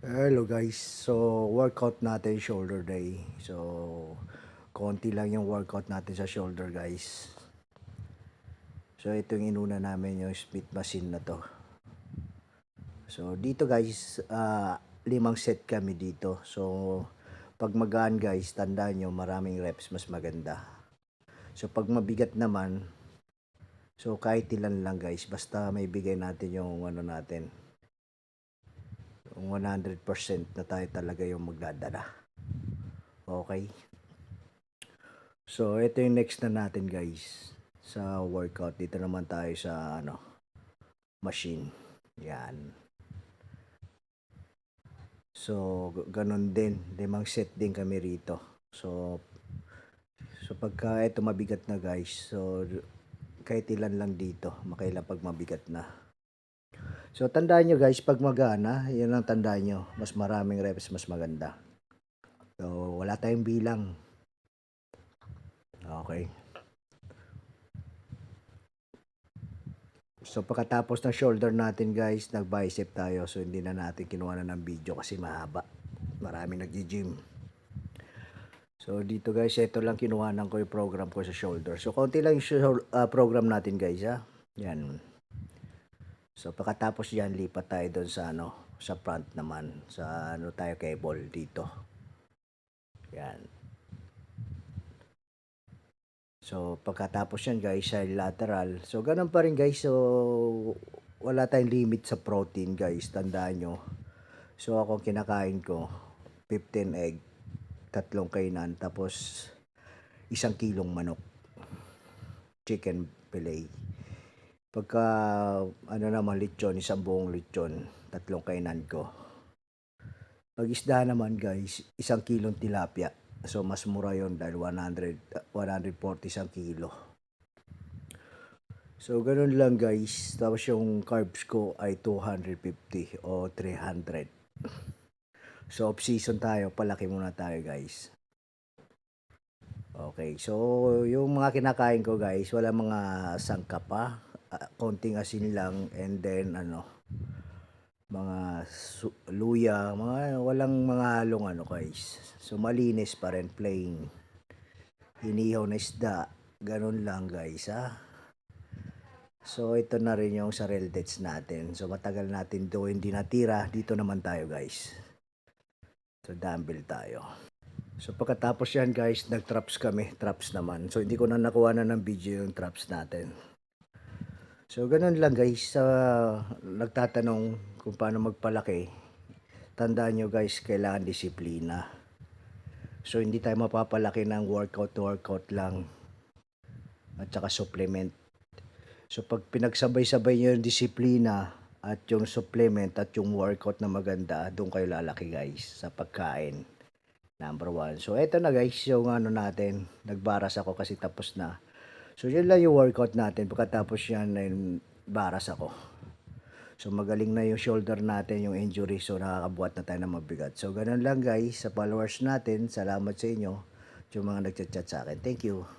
Hello guys, so workout natin shoulder day. So konti lang yung workout natin sa shoulder guys. So ito yung inuna namin yung Smith machine na to. So dito guys, 5 set kami dito. So pag magaan guys, tandaan nyo maraming reps mas maganda. So pag mabigat naman, so kahit ilan lang guys, basta may bigay natin yung ano natin. Yung 100% na tayo talaga yung magdadala. Okay? So, ito yung next na natin guys sa workout. Dito naman tayo sa machine. Yan. So, ganun din. 5 set din kami rito. So pagka ito mabigat na guys, so kahit ilan lang dito, makailan pag mabigat na. So, tandaan nyo guys, pag magana, yan ang tandaan nyo. Mas maraming reps, mas maganda. So, wala tayong bilang. Okay. So pagkatapos ng shoulder natin guys, nag-bicep tayo. So hindi na natin kinuha na ng video kasi mahaba. Maraming nagji-gym. So dito guys, ito lang kinuhanan ko yung program ko sa shoulder. So konti lang yung program natin guys ha. Yan. So pagkatapos yan, lipat tayo doon sa sa front naman. Sa tayo cable dito. Yan. So pagkatapos yan guys, sa lateral. So ganun pa rin guys. So wala tayong limit sa protein guys. Tandaan nyo. So ako kinakain ko 15 egg, 3 kainan, tapos 1 kilong manok, chicken fillet. Pagka naman lechon, 1 buong lechon, 3 kainan ko. Pag isda naman guys, 1 kilong tilapia. So mas mura yon dahil 140 kilo. So ganun lang guys. Tapos yung carbs ko ay 250 o 300. So off season tayo, palaki muna tayo guys. Okay, so yung mga kinakain ko guys, wala mga sangkap pa. Konting asin lang, and then mga luya, walang mga halong guys. So malinis pa rin, plain. Inihaw na isda, ganun lang guys ha. So ito na rin yung sa real dates natin. So matagal natin do hindi natira, dito naman tayo guys. So dumbbell tayo. So pagkatapos yan guys, nag-traps kami, traps naman. So hindi ko na nakuha na ng video yung traps natin. So ganun lang guys, nagtatanong kung paano magpalaki. Tandaan nyo guys, kailangan disiplina. So hindi tayo mapapalaki ng workout lang at saka supplement. So pag pinagsabay-sabay nyo yung disiplina at yung supplement at yung workout na maganda, doon kayo lalaki guys sa pagkain. Number 1. So eto na guys, yung natin, nagbaras ako kasi tapos na. So yun lang yung workout natin. Pagkatapos yan, baras ako. So magaling na yung shoulder natin, yung injury. So nakakabuhat na tayo ng mabigat. So ganun lang guys, sa followers natin, salamat sa inyo. Yung mga nagchat-chat sa akin. Thank you.